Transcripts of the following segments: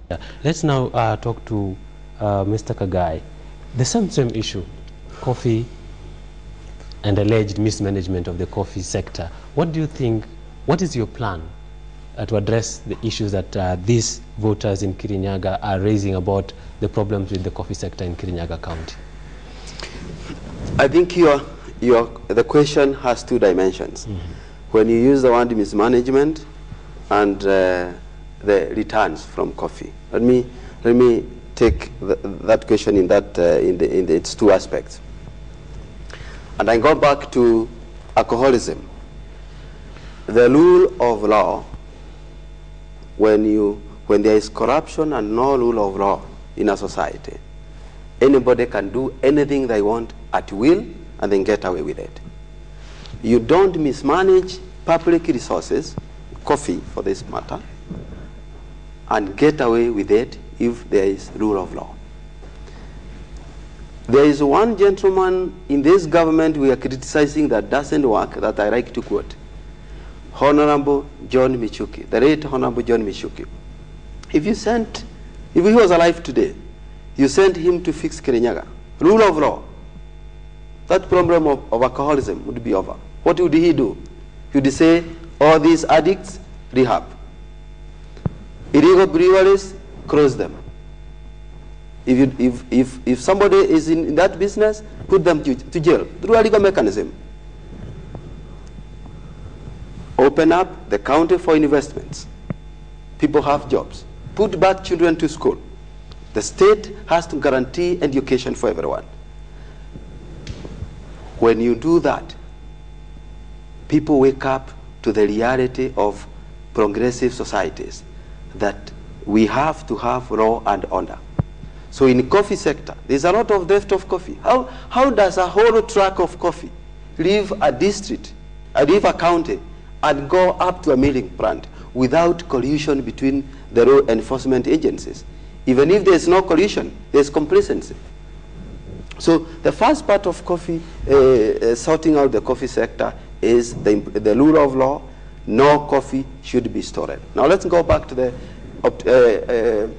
Yeah. Let's now talk to Mr. Kagai. The same issue, coffee and alleged mismanagement of the coffee sector. What do you think, what is your plan to address the issues that these voters in Kirinyaga are raising about the problems with the coffee sector in Kirinyaga County? I think the question has two dimensions. Mm-hmm. When you use the word mismanagement and the returns from coffee, let me take that question in its two aspects. And I go back to alcoholism. The rule of law, when there is corruption and no rule of law in a society, anybody can do anything they want at will and then get away with it. You don't mismanage public resources, coffee for this matter, and get away with it if there is rule of law. There is one gentleman in this government we are criticizing that doesn't work, that I like to quote. Honorable John Michuki, the late Honorable John Michuki. If he was alive today, you sent him to fix Kirinyaga, rule of law, that problem of alcoholism would be over. What would he do? He would say, all these addicts, rehab. Illegal breweries, close them. If somebody is in that business, put them to jail through a legal mechanism. Open up the county for investments. People have jobs. Put back children to school. The state has to guarantee education for everyone. When you do that, people wake up to the reality of progressive societies, that we have to have law and order. So in the coffee sector, there's a lot of theft of coffee. How does a whole truck of coffee leave a district, leave a county, and go up to a milling plant without collusion between the law enforcement agencies? Even if there's no collusion, there's complacency. So the first part of coffee, sorting out the coffee sector, is the rule of law. No coffee should be stored. Now let's go back to the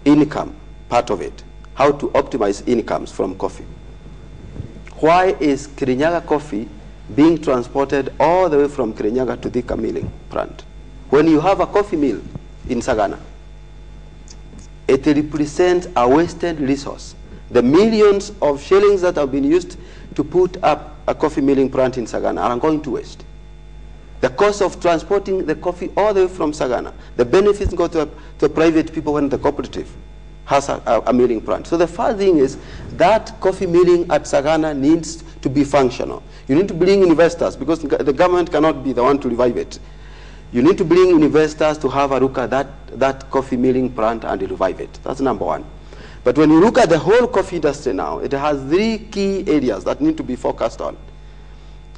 income part of it, how to optimize incomes from coffee. Why is Kirinyaga coffee being transported all the way from Kirinyaga to Thika milling plant? When you have a coffee mill in Sagana, it represents a wasted resource. The millions of shillings that have been used to put up a coffee milling plant in Sagana are going to waste. The cost of transporting the coffee all the way from Sagana, the benefits go to private people when the cooperative has a milling plant. So the first thing is that coffee milling at Sagana needs to be functional. You need to bring investors, because the government cannot be the one to revive it. You need to bring investors to have a look at that coffee milling plant and revive it. That's number one. But when you look at the whole coffee industry now, it has three key areas that need to be focused on.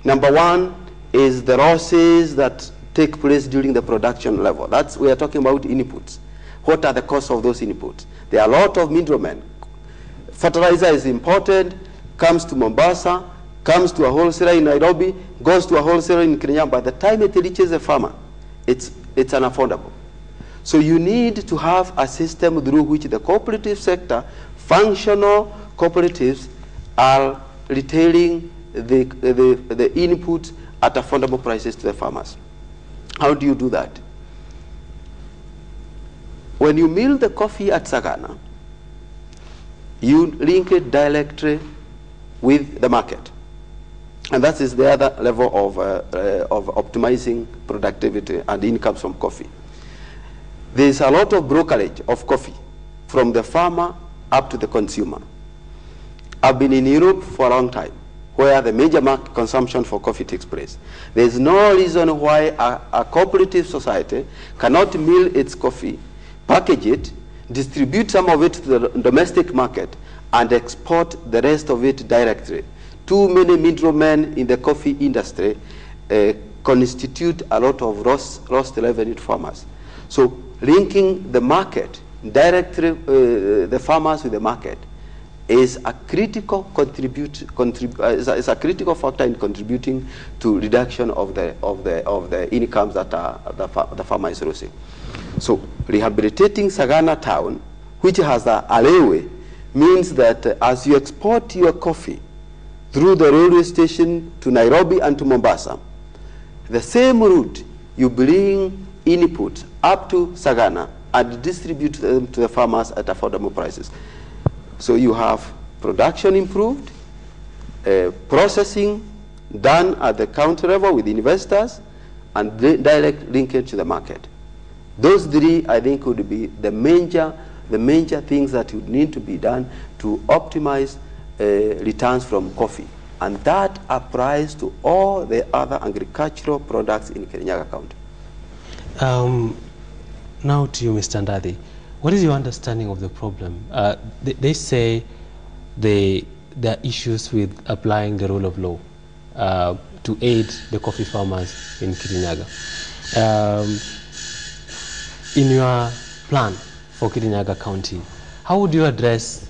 Number one is the losses that take place during the production level. We are talking about inputs. What are the costs of those inputs? There are a lot of middlemen. Fertilizer is imported, comes to Mombasa, comes to a wholesaler in Nairobi, goes to a wholesaler in Kirinyaga. By the time it reaches a farmer, it's unaffordable. So you need to have a system through which the cooperative sector, functional cooperatives, are retailing the inputs at affordable prices to the farmers. How do you do that? When you mill the coffee at Sagana, you link it directly with the market. And that is the other level of optimizing productivity and incomes from coffee. There is a lot of brokerage of coffee from the farmer up to the consumer. I've been in Europe for a long time, where the major market consumption for coffee takes place. There is no reason why a cooperative society cannot mill its coffee, package it, distribute some of it to the domestic market, and export the rest of it directly. Too many middlemen in the coffee industry constitute a lot of lost revenue farmers. So linking the market directly, the farmers with the market, is a critical is a critical factor in contributing to reduction of the incomes that the farmer is losing. So rehabilitating Sagana town, which has a railway, means that as you export your coffee through the railway station to Nairobi and to Mombasa, the same route you bring inputs up to Sagana and distribute them to the farmers at affordable prices. So you have production improved, processing done at the county level with investors, and direct linkage to the market. Those three, I think, would be the major things that would need to be done to optimize returns from coffee. And that applies to all the other agricultural products in Kirinyaga County. Now to you, Mr. Ndathi. What is your understanding of the problem? They say there are issues with applying the rule of law to aid the coffee farmers in Kirinyaga. In your plan for Kirinyaga County, how would you address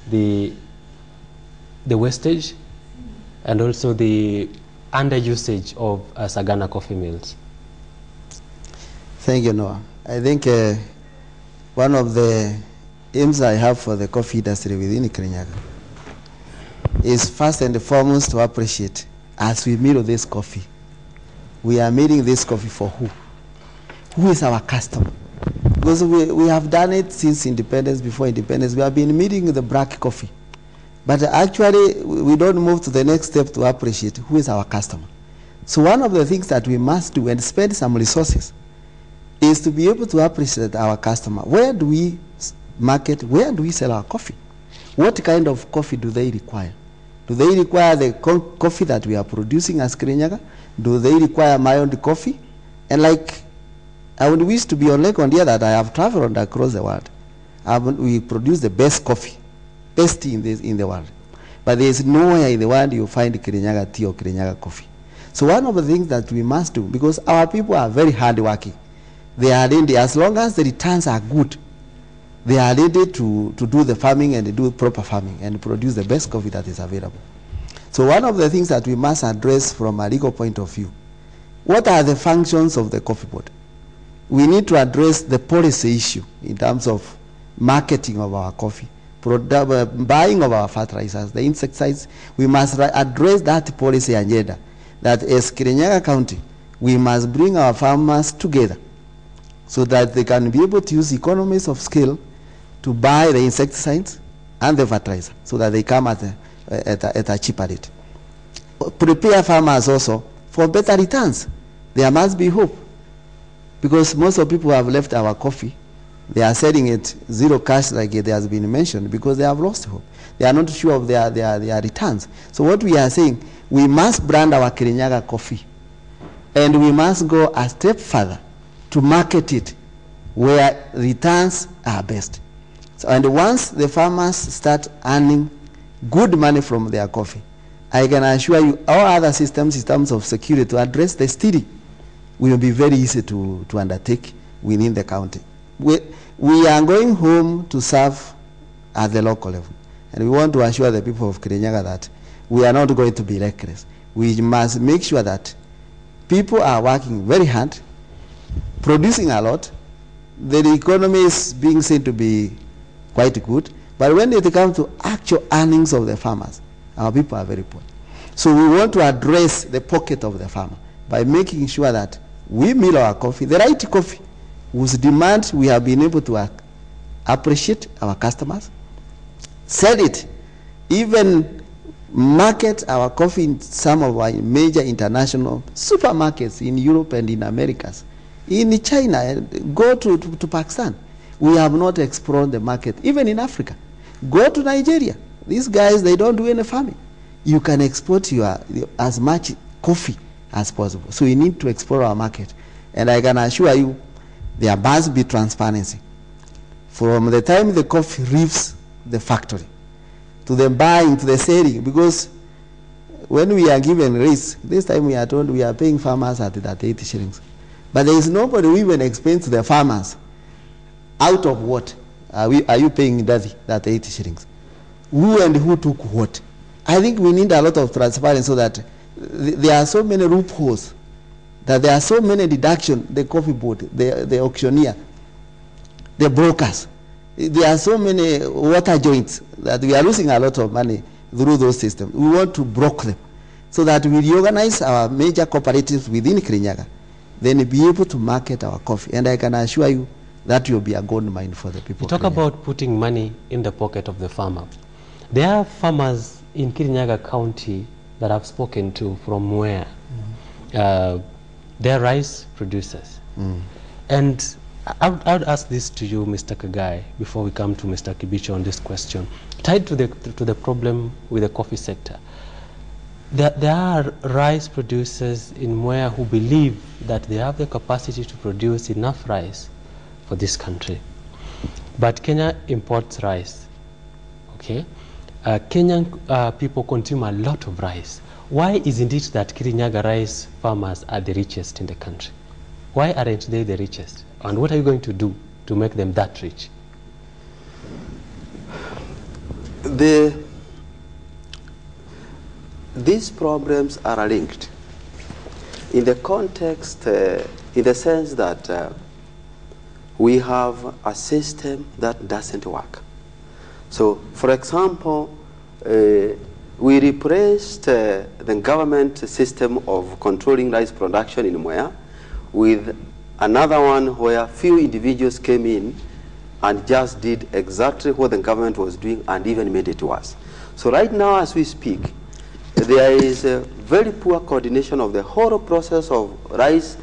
the wastage and also the underusage of Sagana coffee mills? Thank you, Noah. I think one of the aims I have for the coffee industry within Kirinyaga is first and foremost to appreciate, as we mill this coffee, we are milling this coffee for who? Who is our customer? Because we have done it since independence, before independence. We have been milling the black coffee. But actually, we don't move to the next step to appreciate who is our customer. So one of the things that we must do and spend some resources is to be able to appreciate our customer. Where do we market? Where do we sell our coffee? What kind of coffee do they require? Do they require the coffee that we are producing as Kirinyaga? Do they require mild coffee? And like, I would wish to be on record here that I have traveled across the world. We produce the best coffee, best tea in the world. But there is nowhere in the world you find Kirinyaga tea or Kirinyaga coffee. So one of the things that we must do, because our people are very hardworking, they are ready, as long as the returns are good, they are ready to do the farming and do proper farming and produce the best coffee that is available. So one of the things that we must address from a legal point of view, what are the functions of the coffee board? We need to address the policy issue in terms of marketing of our coffee, buying of our fertilizers, the insecticides. We must address that policy agenda, that as Kirinyaga County, we must bring our farmers together so that they can be able to use economies of scale to buy the insecticides and the fertilizer so that they come at a cheaper rate. Prepare farmers also for better returns. There must be hope, because most of the people who have left our coffee, they are selling it zero cash, like it has been mentioned, because they have lost hope. They are not sure of their returns. So what we are saying, we must brand our Kirinyaga coffee, and we must go a step further to market it where returns are best. So, and once the farmers start earning good money from their coffee, I can assure you our other systems in terms of security to address the stealing will be very easy to undertake within the county. We are going home to serve at the local level, and we want to assure the people of Kirinyaga that we are not going to be reckless. We must make sure that people are working very hard, producing a lot. The economy is being seen to be quite good, but when it comes to actual earnings of the farmers, our people are very poor. So we want to address the pocket of the farmer by making sure that we mill our coffee, the right coffee, whose demand we have been able to appreciate our customers, sell it, even market our coffee in some of our major international supermarkets in Europe and in Americas, in China, go to Pakistan. We have not explored the market, even in Africa. Go to Nigeria. These guys, they don't do any farming. You can export as much coffee as possible. So we need to explore our market. And I can assure you, there must be transparency. From the time the coffee leaves the factory, to the buying, to the selling, because when we are given rates, this time we are told we are paying farmers at 80 shillings. But there is nobody who even explains to the farmers, out of what are you paying Ndathi that 80 shillings? Who and who took what? I think we need a lot of transparency so that there are so many loopholes, that there are so many deductions, the coffee board, the auctioneer, the brokers. There are so many water joints that we are losing a lot of money through those systems. We want to broker them so that we reorganize our major cooperatives within Kirinyaga, then be able to market our coffee. And I can assure you that will be a gold mine for the people. You talk about putting money in the pocket of the farmer. There are farmers in Kirinyaga County that I've spoken to from where they're rice producers. And I would ask this to you, Mr. Kagai, before we come to Mr. Kibicho on this question. Tied to the problem with the coffee sector, there are rice producers in Mwea who believe that they have the capacity to produce enough rice for this country. But Kenya imports rice, okay? Kenyan people consume a lot of rice. Why isn't it that Kirinyaga rice farmers are the richest in the country? Why aren't they the richest? And what are you going to do to make them that rich? These problems are linked in the context, in the sense that we have a system that doesn't work. So, for example, we replaced the government system of controlling rice production in Mwea with another one where few individuals came in and just did exactly what the government was doing and even made it worse. So right now as we speak, there is a very poor coordination of the whole process of rice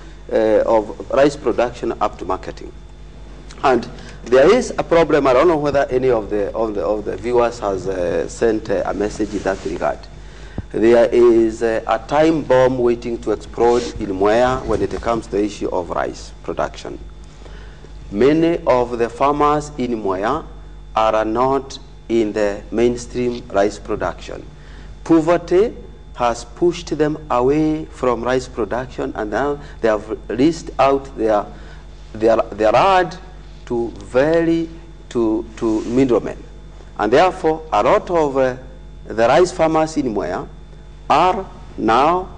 production up to marketing. And there is a problem. I don't know whether any of the viewers has sent a message in that regard. There is a time bomb waiting to explode in Mwea when it comes to the issue of rice production. Many of the farmers in Mwea are not in the mainstream rice production. Poverty has pushed them away from rice production, and now they have leased out their land to middlemen. And therefore, a lot of the rice farmers in Mwea are now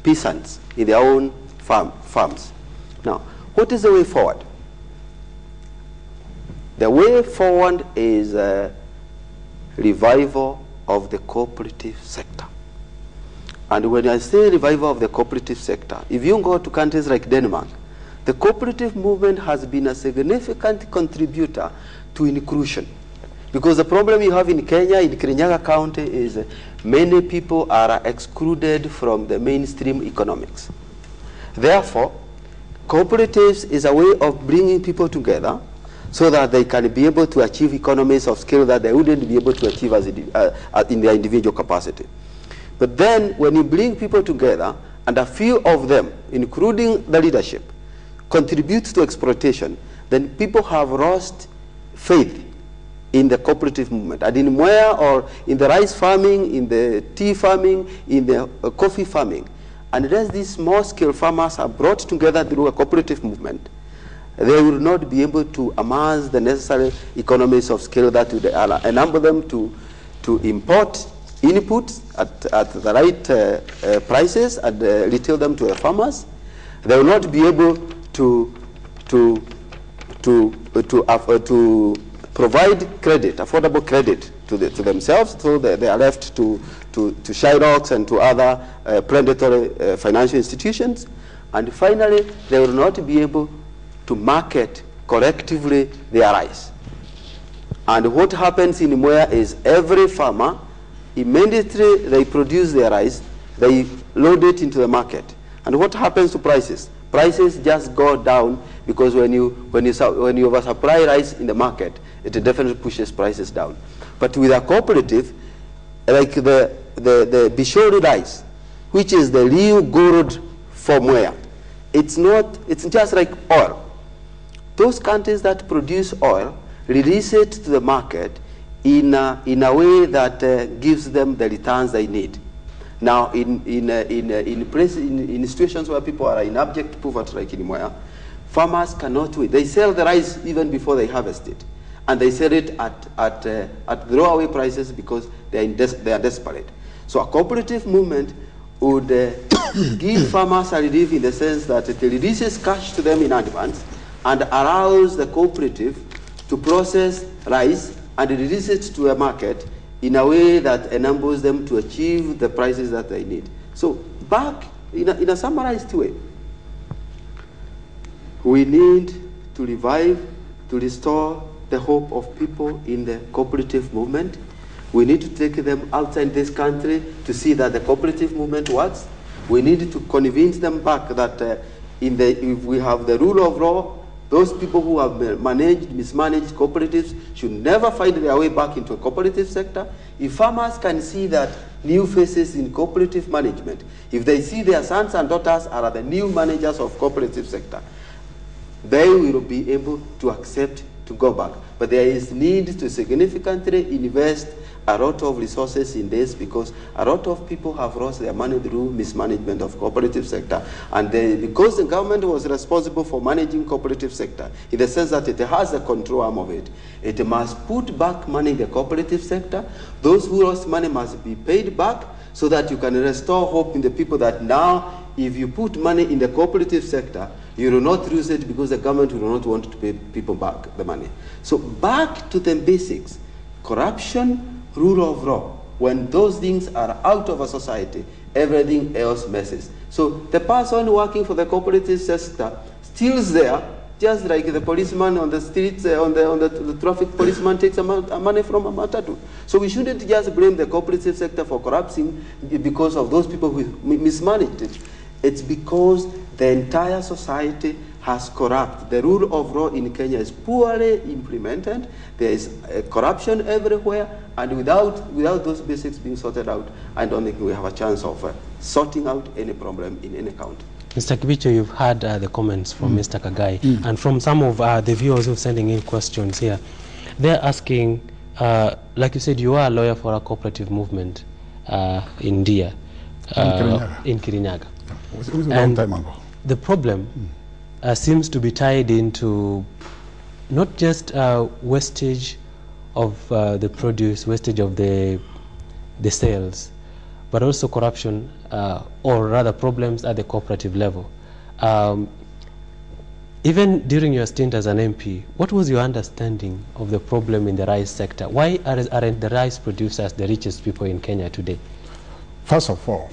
peasants in their own farms. Now, what is the way forward? The way forward is a revival of the cooperative sector. And when I say revival of the cooperative sector, if you go to countries like Denmark, the cooperative movement has been a significant contributor to inclusion. Because the problem you have in Kenya, in Kirinyaga County, is many people are excluded from the mainstream economics. Therefore, cooperatives is a way of bringing people together so that they can be able to achieve economies of scale that they wouldn't be able to achieve as in their individual capacity. But then, when you bring people together, and a few of them, including the leadership, contribute to exploitation, then people have lost faith in the cooperative movement. And in Mwea, or in the rice farming, in the tea farming, in the coffee farming, unless these small-scale farmers are brought together through a cooperative movement, they will not be able to amass the necessary economies of scale that would enable them to import inputs at the right prices and retail them to the farmers. They will not be able to provide credit, affordable credit to themselves, so they are left to Shyrocks and to other predatory financial institutions. And finally, they will not be able to market collectively their rice. And what happens in Mwea is every farmer, immediately they produce their rice, they load it into the market. And what happens to prices? Prices just go down, because when you oversupply rice in the market, it definitely pushes prices down. But with a cooperative, like the Bishori rice, which is the real gold for Mwea, it's just like oil. Those countries that produce oil release it to the market in a way that gives them the returns they need. Now, in situations where people are in abject poverty, like in Mwea, farmers cannot wait. They sell the rice even before they harvest it, and they sell it at throwaway prices because they are desperate. So a cooperative movement would give farmers a relief in the sense that it releases cash to them in advance and allows the cooperative to process rice and release it to a market in a way that enables them to achieve the prices that they need. So back in a summarized way, we need to revive, to restore the hope of people in the cooperative movement. We need to take them outside this country to see that the cooperative movement works. We need to convince them back that if we have the rule of law, those people who have mismanaged cooperatives should never find their way back into a cooperative sector. If farmers can see that new faces in cooperative management, if they see their sons and daughters are the new managers of cooperative sector, they will be able to accept to go back. But there is need to significantly invest a lot of resources in this, because a lot of people have lost their money through mismanagement of cooperative sector. And because the government was responsible for managing cooperative sector, in the sense that it has a control arm of it, it must put back money in the cooperative sector. Those who lost money must be paid back, so that you can restore hope in the people that now, if you put money in the cooperative sector, you will not lose it because the government will not want to pay people back the money. So back to the basics. Corruption, rule of law. When those things are out of a society, everything else messes. So the person working for the cooperative sector steals there, just like the policeman on the streets, the traffic policeman takes money from a matatu. So we shouldn't just blame the cooperative sector for corrupting because of those people who mismanaged it. It's because the entire society has corrupt. The rule of law in Kenya is poorly implemented. There is corruption everywhere, and without those basics being sorted out, I don't think we have a chance of sorting out any problem in any county. Mr. Kibicho, you've heard the comments from Mr. Kagai, and from some of the viewers who are sending in questions here. They're asking, like you said, you are a lawyer for a cooperative movement in Dia, in Kirinyaga. It was a long time ago. The problem seems to be tied into not just wastage of the produce, wastage of the sales, but also corruption, or rather problems at the cooperative level. Even during your stint as an MP, what was your understanding of the problem in the rice sector? Why aren't the rice producers the richest people in Kenya today? First of all,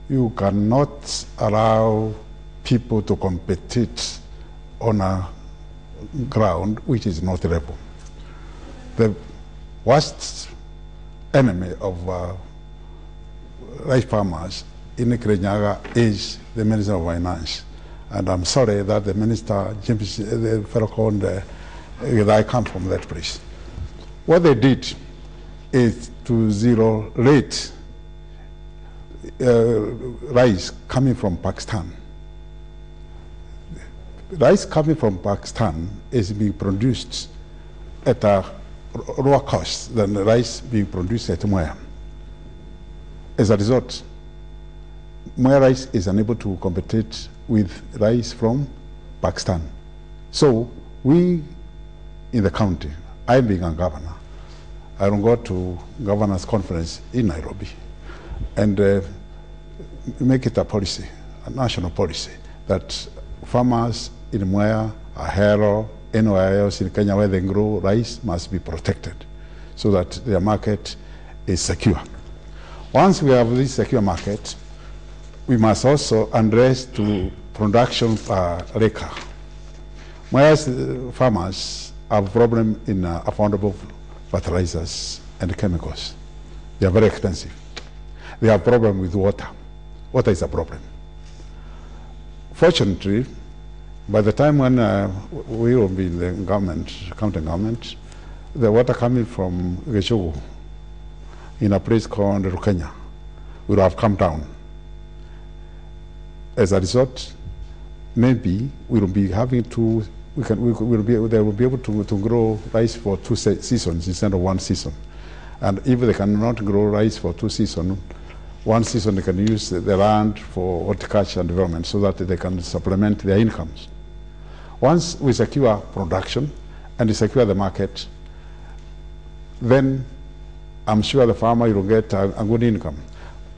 you cannot allow people to compete on a ground which is not level. The worst enemy of rice farmers in Kirinyaga is the Minister of Finance. And I'm sorry that the Minister, James, the fellow called Kagai, come from that place. What they did is to zero rate rice coming from Pakistan. Rice coming from Pakistan is being produced at a lower cost than the rice being produced at Mwea. As a result, Mwea rice is unable to compete with rice from Pakistan. So we in the county, I being a governor, I don't go to governor's conference in Nairobi and make it a policy, a national policy, that farmers in Mwea, Ahero, anywhere else in Kenya where they grow rice must be protected so that their market is secure. Once we have this secure market, we must also address to production per acre. Mwea's farmers have a problem in affordable fertilizers and chemicals. They are very expensive. They have a problem with water. Water is a problem. Fortunately, by the time when we will be in the government, county government, the water coming from Geshugu in a place called Rukenya will have come down. As a result, maybe we will be having to, they will be able to grow rice for 2 seasons instead of 1 season. And if they cannot grow rice for 2 seasons, 1 season they can use the land for horticulture and development so that they can supplement their incomes. Once we secure production and we secure the market, then I'm sure the farmer will get a good income.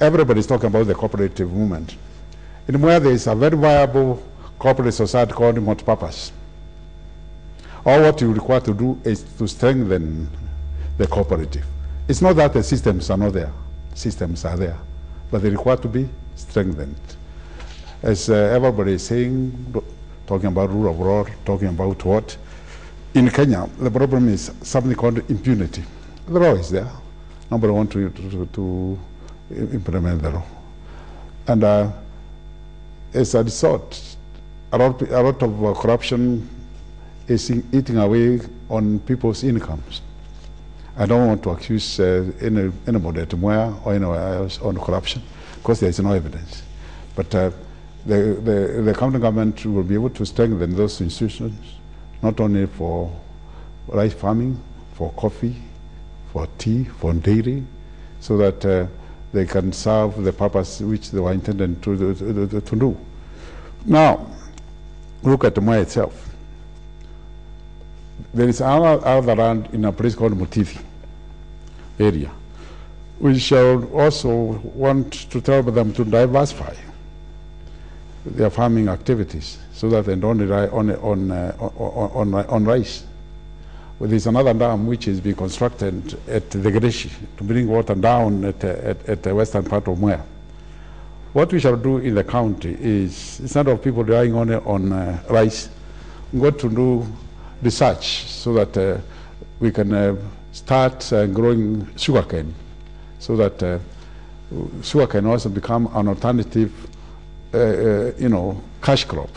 Everybody's talking about the cooperative movement. In where there is a very viable cooperative society called Multipurpose. All what you require to do is to strengthen the cooperative. It's not that the systems are not there. Systems are there, but they require to be strengthened. As everybody is saying, talking about rule of law, talking about what? In Kenya, the problem is something called impunity. The law is there. Nobody wants to implement the law. And as a result, a lot of corruption is eating away on people's incomes. I don't want to accuse anybody at Moya or anywhere else on corruption, because there is no evidence. But the county government will be able to strengthen those institutions, not only for rice farming, for coffee, for tea, for dairy, so that they can serve the purpose which they were intended to do. Now, look at Moya itself. There is other land in a place called Muriithi area. We shall also want to tell them to diversify their farming activities so that they don't rely on rice. Well, there's another dam which is being constructed at the Gereshi to bring water down at the western part of Moya. What we shall do in the county is, instead of people relying on rice, we got to do research so that we can start growing sugarcane, so that sugarcane also become an alternative, cash crop.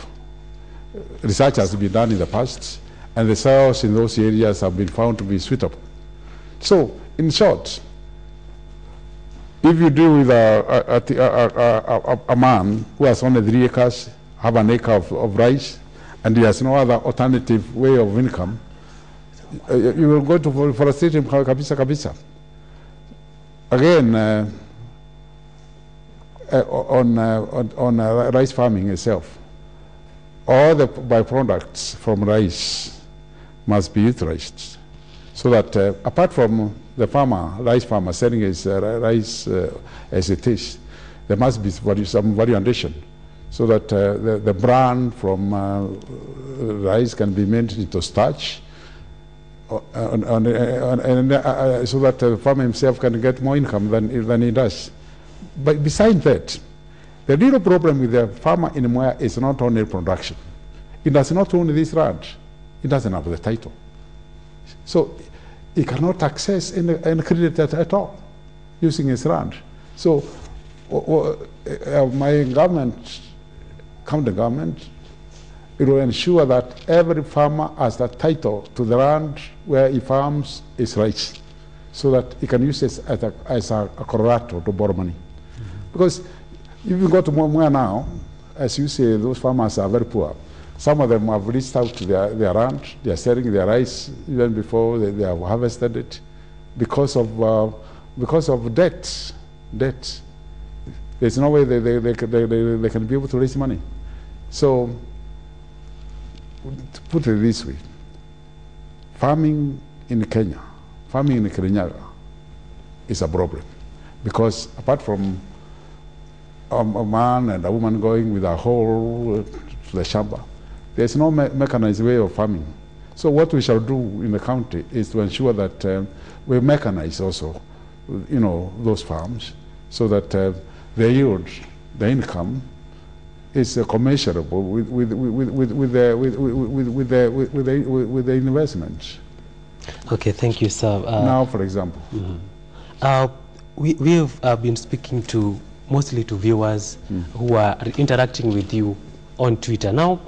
Research has been done in the past, and the soils in those areas have been found to be suitable. So, in short, if you deal with a man who has only 3 acres, have an acre of rice, and he has no other alternative way of income, you will go to forestate him kabisa. Again, on rice farming itself, all the byproducts from rice must be utilized, so that apart from the rice farmer selling his rice as it is, there must be some value addition, so that the bran from rice can be made into starch, so that the farmer himself can get more income than he does. But besides that, the real problem with the farmer in Moya is not only production. It does not own this land. It doesn't have the title. So he cannot access any credit at all using his land. So my government, county government, it will ensure that every farmer has the title to the land where he farms his rice, so that he can use it as a collateral to borrow money. Because if you go to Moya now, as you say, those farmers are very poor. Some of them have reached out to their land. They are selling their rice even before they have harvested it, because of debt. There's no way they can be able to raise money. So, to put it this way, farming in Kenya, farming in Kirinyaga is a problem, because apart from a man and a woman going with a hoe to the shamba, there's no mechanized way of farming. So what we shall do in the county is to ensure that we mechanize also, those farms, so that the yield, the income, is commensurable with the investment. Okay, thank you, sir. Now, for example, we have been speaking mostly to viewers who are interacting with you on Twitter. Now,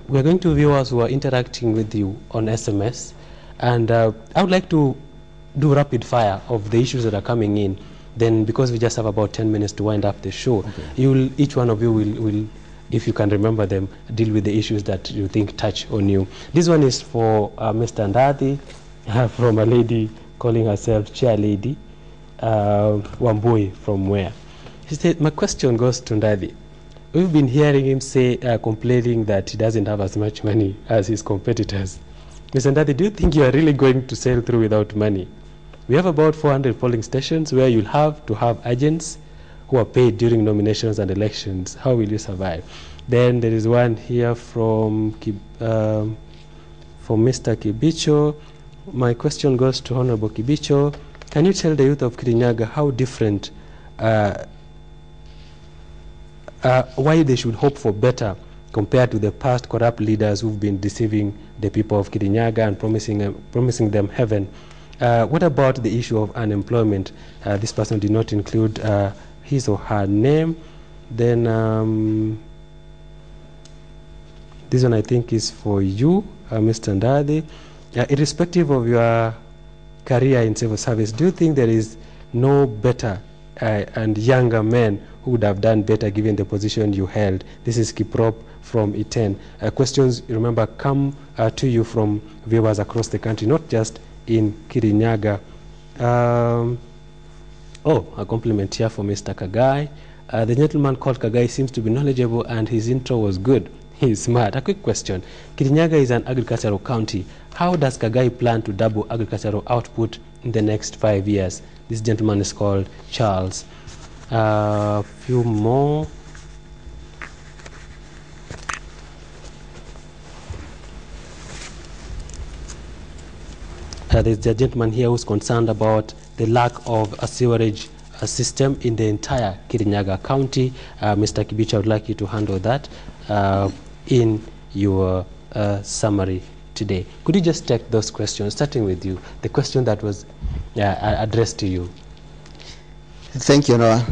we are going to viewers who are interacting with you on SMS, and I would like to do rapid fire of the issues that are coming in. Then, because we just have about 10 minutes to wind up the show, okay, each one of you will, if you can remember them, deal with the issues that you think touch on you. This one is for Mr. Ndathi, from a lady calling herself Chair Lady, Wambui from where? He said, my question goes to Ndathi. We've been hearing him say, complaining that he doesn't have as much money as his competitors. Mr. Ndathi, do you think you are really going to sail through without money? We have about 400 polling stations where you'll have to have agents who are paid during nominations and elections. How will you survive? Then there is one here from for Mr. Kibicho. My question goes to Honorable Kibicho. Can you tell the youth of Kirinyaga how different, why they should hope for better compared to the past corrupt leaders who've been deceiving the people of Kirinyaga and promising them heaven? What about the issue of unemployment? This person did not include his or her name. Then this one I think is for you, Mr. Ndathi. Irrespective of your career in civil service, do you think there is no better and younger men who would have done better given the position you held? This is Kiprop from Iten. Questions, remember, come to you from viewers across the country, not just in Kirinyaga. A compliment here for Mr. Kagai. The gentleman called Kagai seems to be knowledgeable and his intro was good. He's smart. A quick question. Kirinyaga is an agricultural county. How does Kagai plan to double agricultural output in the next 5 years? This gentleman is called Charles. A few more. There's a gentleman here who's concerned about the lack of a sewerage system in the entire Kirinyaga County. Mr. Kibicho, I would like you to handle that in your summary today. Could you just take those questions, starting with you, the question that was addressed to you? Thank you, Noah.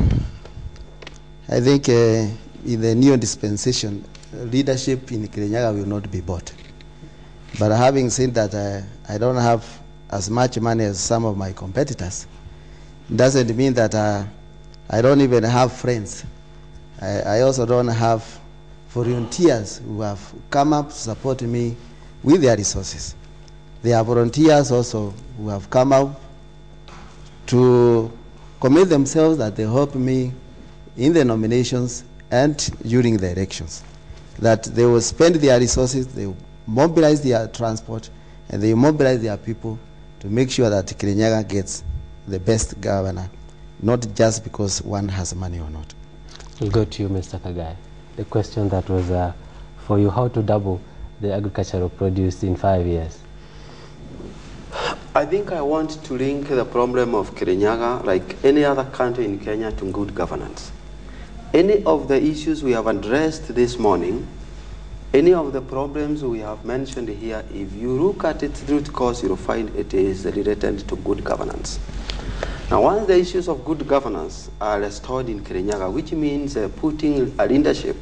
I think in the new dispensation, leadership in Kirinyaga will not be bought. But having said that, I don't have as much money as some of my competitors. Doesn't mean that I don't even have friends. I also don't have volunteers who have come up to support me with their resources. There are volunteers also who have come out to commit themselves that they help me in the nominations and during the elections. That they will spend their resources, they will mobilize their transport, and they will mobilize their people to make sure that Kirinyaga gets the best governor, not just because one has money or not. We'll go to you, Mr. Kagai. The question that was for you, how to double the agricultural produce in 5 years? I think I want to link the problem of Kirinyaga, like any other country in Kenya, to good governance. Any of the issues we have addressed this morning, any of the problems we have mentioned here, if you look at its root cause, you'll find it is related to good governance. Now, once the issues of good governance are restored in Kirinyaga, which means putting a leadership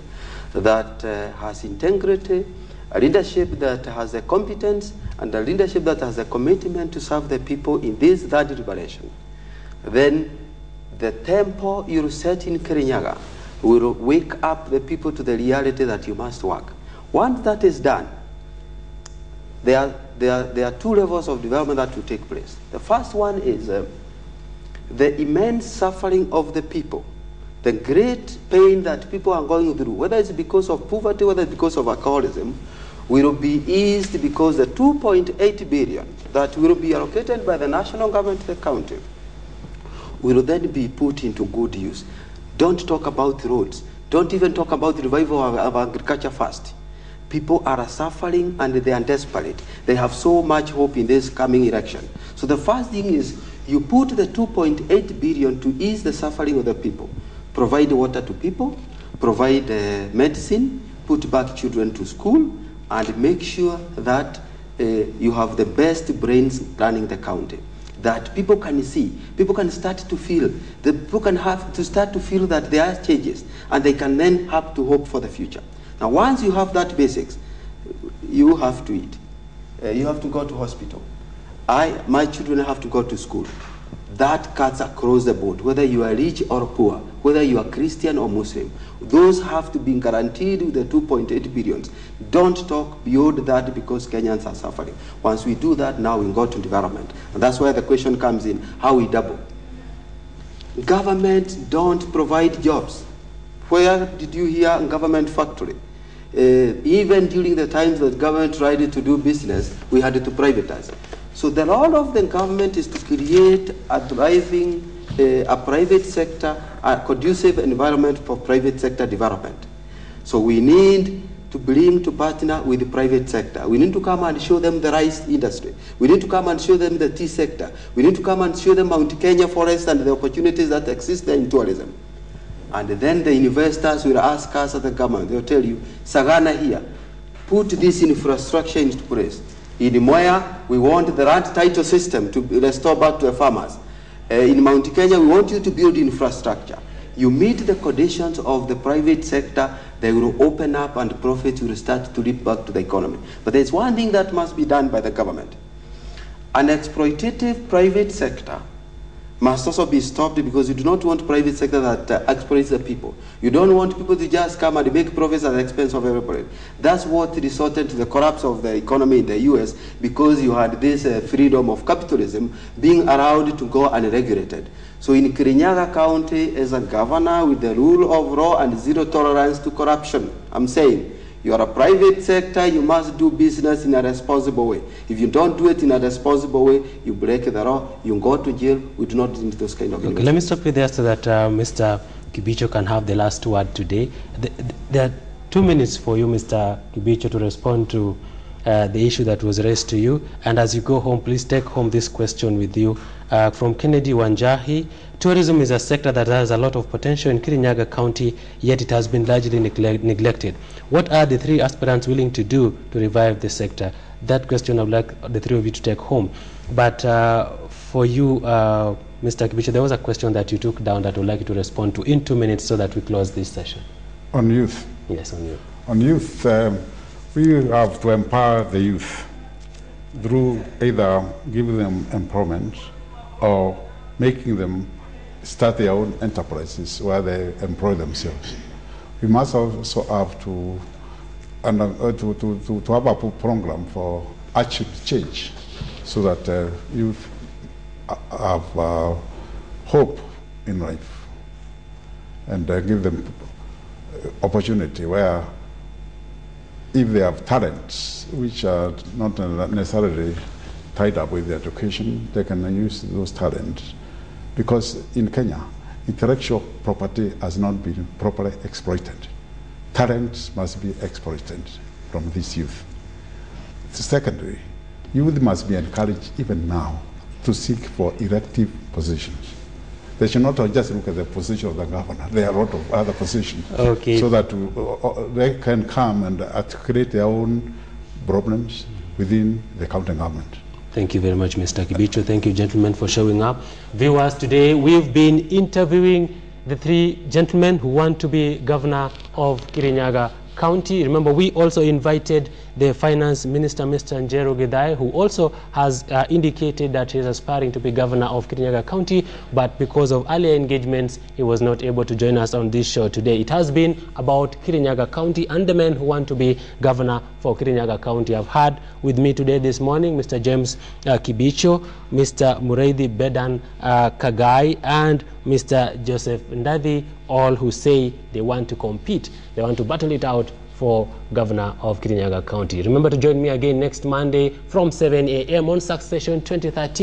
that has integrity, a leadership that has the competence, and a leadership that has a commitment to serve the people in this third liberation, then the tempo you set in Kirinyaga will wake up the people to the reality that you must work. Once that is done, there are two levels of development that will take place. The first one is the immense suffering of the people, the great pain that people are going through, whether it's because of poverty, whether it's because of alcoholism, will be eased because the 2.8 billion that will be allocated by the national government to the county will then be put into good use. Don't talk about roads. Don't even talk about the revival of agriculture first. People are suffering and they are desperate. They have so much hope in this coming election. So the first thing is you put the 2.8 billion to ease the suffering of the people. Provide water to people, provide medicine, put back children to school, and make sure that you have the best brains running the county. That people can see, people can start to feel, the people can have to start to feel that there are changes, and they can then have to hope for the future. Now, once you have that basics, you have to eat. You have to go to hospital. My children have to go to school. That cuts across the board, whether you are rich or poor, whether you are Christian or Muslim. Those have to be guaranteed with the 2.8 billion. Don't talk beyond that because Kenyans are suffering. Once we do that, now we go to development. And that's where the question comes in, how we double. Government don't provide jobs. Where did you hear a government factory? Even during the times that government tried to do business, we had to privatize. So the role of the government is to create a thriving, a private sector, a conducive environment for private sector development. So we need to bring to partner with the private sector. We need to come and show them the rice industry. We need to come and show them the tea sector. We need to come and show them Mount Kenya forest and the opportunities that exist there in tourism. And then the investors will ask us as the government, they'll tell you, Sagana here, put this infrastructure into place. In Moya, we want the land title system to restore back to the farmers. In Mount Kenya, we want you to build infrastructure. You meet the conditions of the private sector, they will open up and profits will start to leap back to the economy. But there's one thing that must be done by the government. An exploitative private sector must also be stopped, because you do not want private sector that exploits the people. You don't want people to just come and make profits at the expense of everybody. That's what resulted to the collapse of the economy in the US, because you had this freedom of capitalism being allowed to go unregulated. So in Kirinyaga County, as a governor with the rule of law and zero tolerance to corruption, I'm saying, you are a private sector, you must do business in a responsible way. If you don't do it in a responsible way, you break the law, you go to jail. We do not need those kind of Okay, let me stop you there so that Mr. Kibicho can have the last word today. There are 2 minutes for you, Mr. Kibicho, to respond to the issue that was raised to you. And as you go home, please take home this question with you. From Kennedy Wanjahi, tourism is a sector that has a lot of potential in Kirinyaga County, yet it has been largely neglected. What are the 3 aspirants willing to do to revive the sector? That question I would like the 3 of you to take home. But for you, Mr. Kibicho, there was a question that you took down that I would like you to respond to in 2 minutes so that we close this session. On youth? Yes, on youth. On youth, we have to empower the youth through either giving them employment or making them start their own enterprises where they employ themselves. We must also have to have a program for achieve change, so that youth have hope in life, and give them opportunity where, if they have talents which are not necessarily tied up with education, they can use those talents. Because in Kenya, intellectual property has not been properly exploited. Talents must be exploited from this youth. Secondly, youth must be encouraged even now to seek for elective positions. They should not just look at the position of the governor. There are a lot of other positions. Okay. So that they can come and articulate their own problems within the county government. Thank you very much, Mr. Kibicho. Thank you, gentlemen, for showing up. Viewers, today we've been interviewing the 3 gentlemen who want to be governor of Kirinyaga County. Remember, we also invited the finance minister, Mr. Njero Gedai, who also has indicated that he is aspiring to be governor of Kirinyaga County, but because of earlier engagements, he was not able to join us on this show today. It has been about Kirinyaga County and the men who want to be governor for Kirinyaga County. I've had with me today this morning Mr. James Kibicho, Mr. Muriithi Kagai, and Mr. Joseph Ndathi, all who say they want to compete. They want to battle it out for governor of Kirinyaga County. Remember to join me again next Monday from 7 a.m. on Succession 2013.